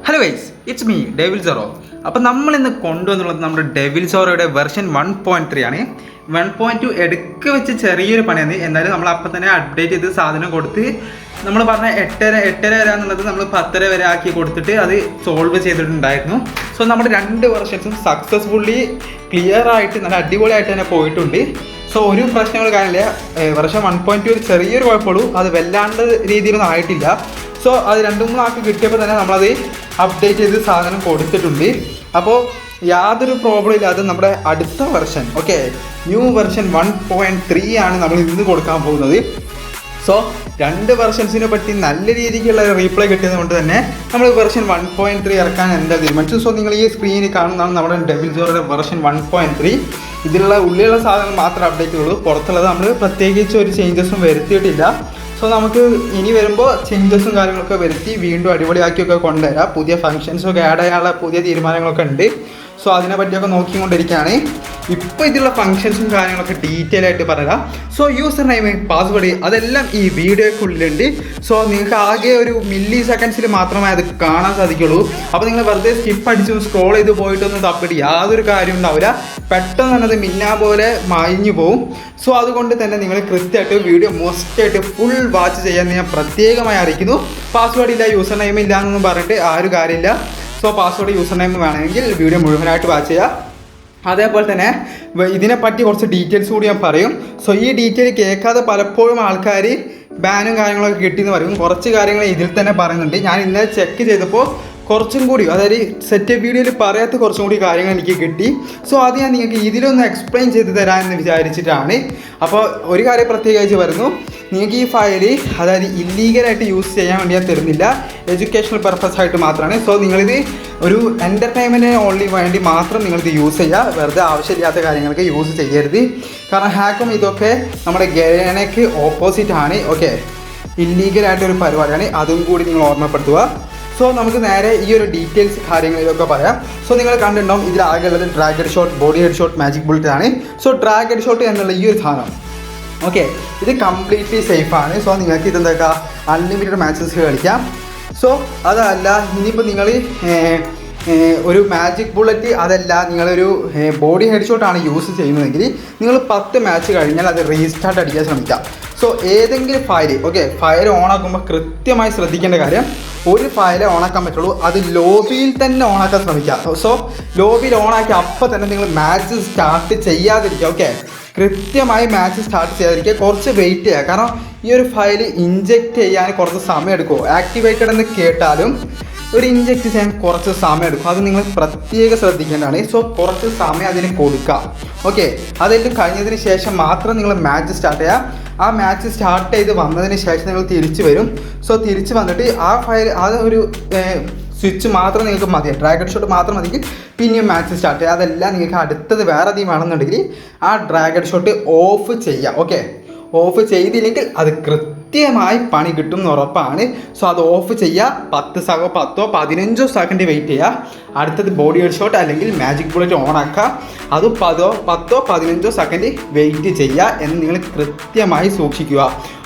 Hello guys, it's me Devil Zorro. അപ്പോൾ നമ്മൾ ഇന്ന് കൊണ്ടുവന്നുള്ളത് നമ്മുടെ ഡെവിൽ സോറോയുടെ വെർഷൻ 1.3 ആണ്. 1.2 എടുക്ക വെച്ച് ചെറിയൊരു പണിയാണ്. എന്തായാലും നമ്മൾ അപ്പം തന്നെ അപ്ഡേറ്റ് ചെയ്ത് സാധനം കൊടുത്ത് നമ്മൾ പറഞ്ഞ 8:30 വരെ എന്നുള്ളത് നമ്മൾ 10:30 വരെ ആക്കി കൊടുത്തിട്ട് അത് സോൾവ് ചെയ്തിട്ടുണ്ടായിരുന്നു. സോ നമ്മുടെ 2 വെർഷൻസും സക്സസ്ഫുള്ളി ക്ലിയർ ആയിട്ട് നല്ല അടിപൊളിയായിട്ട് തന്നെ പോയിട്ടുണ്ട്. സോ ഒരു പ്രശ്നങ്ങൾ കാണില്ല. വെർഷൻ 1.2 ഒരു ചെറിയൊരു കുഴപ്പമുള്ളൂ, അത് വല്ലാണ്ട് രീതിയിലൊന്നും ആയിട്ടില്ല. സോ അത് 2-3 ആൾക്ക് കിട്ടിയപ്പോൾ തന്നെ നമ്മളത് അപ്ഡേറ്റ് ചെയ്ത് സാധനം കൊടുത്തിട്ടുണ്ട്. അപ്പോൾ യാതൊരു പ്രോബ്ലം ഇല്ലാതെ നമ്മുടെ അടുത്ത വെർഷൻ ന്യൂ വെർഷൻ 1.3 ആണ് നമ്മൾ ഇന്ന് കൊടുക്കാൻ പോകുന്നത്. സോ 2 വെർഷൻസിനെ പറ്റി നല്ല രീതിക്കുള്ള റീപ്ലൈ കിട്ടിയത് കൊണ്ട് തന്നെ നമ്മൾ വെർഷൻ 1.3 ഇറക്കാൻ എന്താ തീരുമാനിച്ചു. സോ നിങ്ങൾ ഈ സ്ക്രീനിൽ കാണുന്നതാണ് നമ്മുടെ ഡെവിൽ സോറോയുടെ വെർഷൻ 1.3. ഇതിലുള്ള ഉള്ളിലുള്ള സാധനങ്ങൾ മാത്രമേ അപ്ഡേറ്റ് ചെയ്യുള്ളൂ, പുറത്തുള്ളത് നമ്മൾ പ്രത്യേകിച്ച് ഒരു ചേഞ്ചസും വരുത്തിയിട്ടില്ല. സോ നമുക്ക് ഇനി വരുമ്പോൾ ചേഞ്ചസും കാര്യങ്ങളൊക്കെ വരുത്തി വീണ്ടും അടിപൊളിയാക്കിയൊക്കെ കൊണ്ടുവരാം. പുതിയ ഫങ്ഷൻസൊക്കെ ആഡ് ചെയ്യാനുള്ള പുതിയ തീരുമാനങ്ങളൊക്കെ ഉണ്ട്. സോ അതിനെ പറ്റിയൊക്കെ നോക്കിക്കൊണ്ടിരിക്കുകയാണ്. ഇപ്പോൾ ഇതിലുള്ള ഫങ്ഷൻസും കാര്യങ്ങളൊക്കെ ഡീറ്റെയിൽ ആയിട്ട് പറയാം. സോ യൂസർ നെയിം, പാസ്വേഡ് അതെല്ലാം ഈ വീഡിയോയ്ക്കുള്ളിലുണ്ട്. സോ നിങ്ങൾക്ക് ആകെ ഒരു മില്ലി സെക്കൻഡ്സിൽ മാത്രമേ അത് കാണാൻ സാധിക്കുള്ളൂ. അപ്പോൾ നിങ്ങൾ വെറുതെ സ്കിപ്പ് അടിച്ച് സ്ക്രോൾ ചെയ്ത് പോയിട്ടൊന്നും തപ്പിട്ട് യാതൊരു കാര്യം ഉണ്ടാവില്ല. പെട്ടെന്ന് തന്നെ അത് മിന്നാ പോലെ മായിഞ്ഞു പോവും. സോ അതുകൊണ്ട് തന്നെ നിങ്ങൾ കൃത്യമായിട്ട് വീഡിയോ മൊസ്റ്റായിട്ട് ഫുൾ വാച്ച് ചെയ്യാൻ ഞാൻ പ്രത്യേകമായി അറിയിക്കുന്നു. പാസ്വേഡ് ഇല്ല, യൂസർ നെയിം ഇല്ല എന്നൊന്നും പറഞ്ഞിട്ട് ആ ഒരു കാര്യമില്ല. സോ പാസ്വേഡ്, യൂസർ നെയിം വേണമെങ്കിൽ വീഡിയോ മുഴുവനായിട്ട് വാച്ച് ചെയ്യുക. അതേപോലെ തന്നെ ഇതിനെപ്പറ്റി കുറച്ച് ഡീറ്റെയിൽസ് കൂടി ഞാൻ പറയും. സോ ഈ ഡീറ്റെയിൽ കേൾക്കാതെ പലപ്പോഴും ആൾക്കാർ ബാനും കാര്യങ്ങളൊക്കെ കിട്ടിയെന്ന് പറയും. കുറച്ച് കാര്യങ്ങൾ ഇതിൽ തന്നെ പറയുന്നുണ്ട്. ഞാൻ ഇന്നലെ ചെക്ക് ചെയ്തപ്പോൾ കുറച്ചും കൂടി, അതായത് സെറ്റ് വീഡിയോയിൽ പറയാത്ത കുറച്ചും കൂടി കാര്യങ്ങൾ എനിക്ക് കിട്ടി. സോ അത് ഞാൻ നിങ്ങൾക്ക് ഇതിലൊന്ന് എക്സ്പ്ലെയിൻ ചെയ്ത് തരാമെന്ന് വിചാരിച്ചിട്ടാണ്. അപ്പോൾ ഒരു കാര്യം പ്രത്യേകിച്ച് വരുന്നു, നിങ്ങൾക്ക് ഈ ഫയല് അതായത് ഇല്ലീഗലായിട്ട് യൂസ് ചെയ്യാൻ വേണ്ടി ഞാൻ തരുന്നില്ല, എഡ്യൂക്കേഷണൽ പർപ്പസ് ആയിട്ട് മാത്രമാണ്. സോ നിങ്ങളിത് ഒരു എൻ്റർടൈൻമെൻറ്റിന് ഓൺലി വേണ്ടി മാത്രം നിങ്ങളിത് യൂസ് ചെയ്യുക, വെറുതെ ആവശ്യമില്ലാത്ത കാര്യങ്ങൾക്ക് യൂസ് ചെയ്യരുത്. കാരണം ഹാക്കും ഇതൊക്കെ നമ്മുടെ ഗവേണയ്ക്ക് ഓപ്പോസിറ്റ് ആണ്. ഇല്ലീഗലായിട്ടൊരു പരിപാടിയാണ്, അതും കൂടി നിങ്ങൾ ഓർമ്മപ്പെടുത്തുക. സോ നമുക്ക് നേരെ ഈ ഒരു ഡീറ്റെയിൽസ് കാര്യങ്ങളിലൊക്കെ പറയാം. സോ നിങ്ങൾ കണ്ടിട്ടുണ്ടാവും ഇതിലാകെ ഉള്ളത് drag head shot, body head shot, magic bullet ആണ്. സോ ഡ്രാഗ് ഹെഡ് ഷോട്ട് എന്നുള്ള ഈ ഒരു സാധനം ഇത് കംപ്ലീറ്റ്ലി സേഫാണ്. സോ നിങ്ങൾക്ക് ഇതെന്തൊക്കെ അൺലിമിറ്റഡ് മാച്ചസ് കളിക്കാം. സോ അതല്ല, ഇനിയിപ്പോൾ നിങ്ങൾ ഒരു മാജിക് ബുള്ളറ്റ് അതല്ല നിങ്ങളൊരു ബോഡി ഹെഡ് ഷോട്ടാണ് യൂസ് ചെയ്യുന്നതെങ്കിൽ നിങ്ങൾ 10 മാച്ച് കഴിഞ്ഞാൽ അത് റീസ്റ്റാർട്ട് അടിക്കാൻ ശ്രമിക്കാം. സോ ഏതെങ്കിലും ഫയൽ ഓണാക്കുമ്പോൾ കൃത്യമായി ശ്രദ്ധിക്കേണ്ട കാര്യം, ഒരു ഫയലെ ഓണാക്കാൻ പറ്റുള്ളൂ, അത് ലോബിയിൽ തന്നെ ഓണാക്കാൻ ശ്രമിക്കുക. സോ ലോബിയിൽ ഓണാക്കി അപ്പോൾ തന്നെ നിങ്ങൾ മാച്ച് സ്റ്റാർട്ട് ചെയ്യാതിരിക്കുക. കൃത്യമായി മാച്ച് സ്റ്റാർട്ട് ചെയ്യാതിരിക്കുക, കുറച്ച് വെയിറ്റ് ചെയ്യുക. കാരണം ഈ ഒരു ഫയൽ ഇൻജെക്റ്റ് ചെയ്യാൻ കുറച്ച് സമയം എടുക്കുമോ. ആക്ടിവേറ്റഡ് എന്ന് കേട്ടാലും ഒരു ഇൻജെക്റ്റ് ചെയ്യാൻ കുറച്ച് സമയം എടുക്കും, അത് നിങ്ങൾ പ്രത്യേകം ശ്രദ്ധിക്കേണ്ടതാണ്. സോ കുറച്ച് സമയം അതിന് കൊടുക്കുക. അതെല്ലാം കഴിഞ്ഞതിന് ശേഷം മാത്രം നിങ്ങൾ മാച്ച് സ്റ്റാർട്ട് ചെയ്യുക. ആ മാച്ച് സ്റ്റാർട്ട് ചെയ്ത് വന്നതിന് ശേഷം നിങ്ങൾ തിരിച്ച് വരും. സോ തിരിച്ച് വന്നിട്ട് ആ ഫയൽ ഒരു സ്വിച്ച് മാത്രം നിങ്ങൾക്ക് മതി, ഡ്രാഗ് ഹെഡ് ഷോട്ട് മാത്രം മതിയെങ്കിൽ പിന്നെയും മാച്ച് സ്റ്റാർട്ട് ചെയ്യുക. അതെല്ലാം നിങ്ങൾക്ക് അടുത്തത് വേറെ അധികം വേണമെന്നുണ്ടെങ്കിൽ ആ ഡ്രാഗ് ഹെഡ് ഷോട്ട് ഓഫ് ചെയ്യുക. ഓഫ് ചെയ്തില്ലെങ്കിൽ അത് കൃത്യമായി പണി കിട്ടും എന്ന് ഉറപ്പാണ്. സോ അത് ഓഫ് ചെയ്യുക. 10-15 സെക്കൻഡ് വെയിറ്റ് ചെയ്യുക. അടുത്തത് ബോഡി ഹെഡ് ഷോട്ട് അല്ലെങ്കിൽ മാജിക് ബുള്ളറ്റ് ഓൺ ആക്കുക. അതും 10-15 സെക്കൻഡ് വെയിറ്റ് ചെയ്യുക എന്ന് നിങ്ങൾ കൃത്യമായി സൂക്ഷിക്കുക.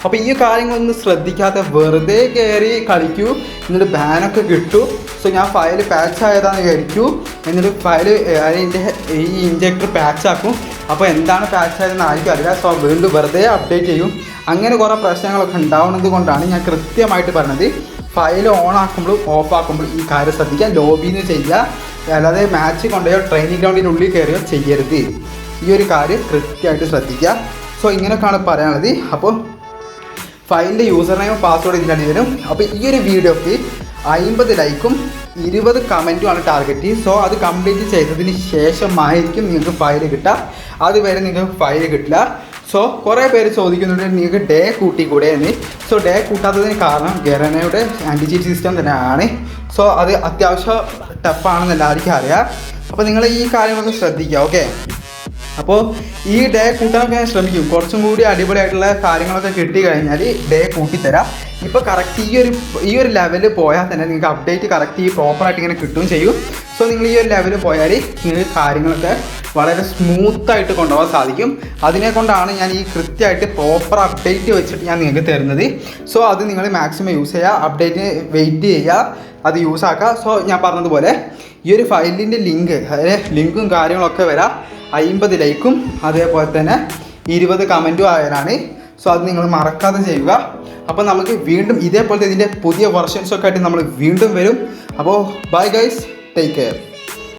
അപ്പോൾ ഈ കാര്യങ്ങളൊന്നും ശ്രദ്ധിക്കാതെ വെറുതെ കയറി കളിക്കൂ, എന്നിട്ട് ബാനൊക്കെ കിട്ടും. സോ ഞാൻ ഫയൽ പാച്ച് ആയതാണെന്ന് വിചാരിക്കൂ, എന്നിട്ട് ഫയൽ അതിൻ്റെ ഈ ഇൻജെക്ടർ പാച്ചാക്കും. അപ്പോൾ എന്താണ് പാച്ച് ആയതെന്ന് ആർക്കും അറിയില്ല. സോ വീണ്ടും വെറുതെ അപ്ഡേറ്റ് ചെയ്യും. അങ്ങനെ കുറേ പ്രശ്നങ്ങളൊക്കെ ഉണ്ടാവുന്നത് കൊണ്ടാണ് ഞാൻ കൃത്യമായിട്ട് പറഞ്ഞത്, ഫയൽ ഓൺ ആക്കുമ്പോഴും ഓഫ് ആക്കുമ്പോഴും ഈ കാര്യം ശ്രദ്ധിക്കുക. ലോബിയിൽ നിന്ന് ചെയ്യുക, അല്ലാതെ മാച്ച് കൊണ്ടുപോയോ ട്രെയിനിങ് ഗ്രൗണ്ടിനുള്ളിൽ കയറിയോ ചെയ്യരുത്. ഈ ഒരു കാര്യം കൃത്യമായിട്ട് ശ്രദ്ധിക്കുക. സോ ഇങ്ങനെയൊക്കെയാണ് പറയാനുള്ളത്. അപ്പോൾ ഫയലിൻ്റെ യൂസർ നെയിം, പാസ്വേഡ് ഇതിലാണ് വരും. അപ്പോൾ ഈ ഒരു വീഡിയോക്ക് 50 ലൈക്കും 20 കമൻറ്റുമാണ് ടാർഗറ്റ്. സോ അത് കംപ്ലീറ്റ് ചെയ്തതിന് ശേഷമായിരിക്കും നിങ്ങൾക്ക് ഫയൽ കിട്ടുക. അതുവരെ നിങ്ങൾക്ക് ഫയൽ കിട്ടില്ല. സോ കുറേ പേര് ചോദിക്കുന്നുണ്ട് നിങ്ങൾക്ക് ഡേ കൂട്ടിക്കൂടെ എന്ന്. സോ ഡേ കൂട്ടാത്തതിന് കാരണം ഗവേണയുടെ ആൻറ്റി ചീറ്റ് സിസ്റ്റം തന്നെയാണ്. സോ അത് അത്യാവശ്യം ടഫാണെന്ന് എല്ലാവർക്കും അറിയാം. അപ്പോൾ നിങ്ങൾ ഈ കാര്യങ്ങളൊക്കെ ശ്രദ്ധിക്കുക. അപ്പോൾ ഈ ഡേ കൂട്ടാനൊക്കെ ഞാൻ ശ്രമിക്കും. കുറച്ചും കൂടി അടിപൊളിയായിട്ടുള്ള കാര്യങ്ങളൊക്കെ കിട്ടി കഴിഞ്ഞാൽ ഡേ കൂട്ടിത്തരാം. ഇപ്പോൾ കറക്റ്റ് ഈ ഒരു ലെവലിൽ പോയാൽ തന്നെ നിങ്ങൾക്ക് അപ്ഡേറ്റ് കറക്റ്റ് പ്രോപ്പറായിട്ട് ഇങ്ങനെ കിട്ടുകയും ചെയ്യും. സോ നിങ്ങൾ ഈ ഒരു ലെവലിൽ പോയാൽ നിങ്ങൾക്ക് കാര്യങ്ങളൊക്കെ വളരെ സ്മൂത്തായിട്ട് കൊണ്ടുപോകാൻ സാധിക്കും. അതിനെക്കൊണ്ടാണ് ഞാൻ ഈ കൃത്യമായിട്ട് പ്രോപ്പർ അപ്ഡേറ്റ് വെച്ചിട്ട് ഞാൻ നിങ്ങൾക്ക് തരുന്നത്. സോ അത് നിങ്ങൾ മാക്സിമം യൂസ് ചെയ്യുക, അപ്ഡേറ്റ് വെയിറ്റ് ചെയ്യുക. അത് യൂസ് ആക്കുക. സോ ഞാൻ പറഞ്ഞതുപോലെ ഈ ഒരു ഫയലിൻ്റെ ലിങ്കും കാര്യങ്ങളൊക്കെ വരാം. 50 ലൈക്കും അതേപോലെ തന്നെ 20 കമൻറ്റും ആയാലാണ്. സോ അത് നിങ്ങൾ മറക്കാതെ ചെയ്യുക. അപ്പോൾ നമുക്ക് വീണ്ടും ഇതേപോലത്തെ ഇതിൻ്റെ പുതിയ വെർഷൻസൊക്കെ ആയിട്ട് നമ്മൾ വീണ്ടും വരും. അപ്പോൾ ബൈ ഗൈസ്, ടേക്ക് കെയർ.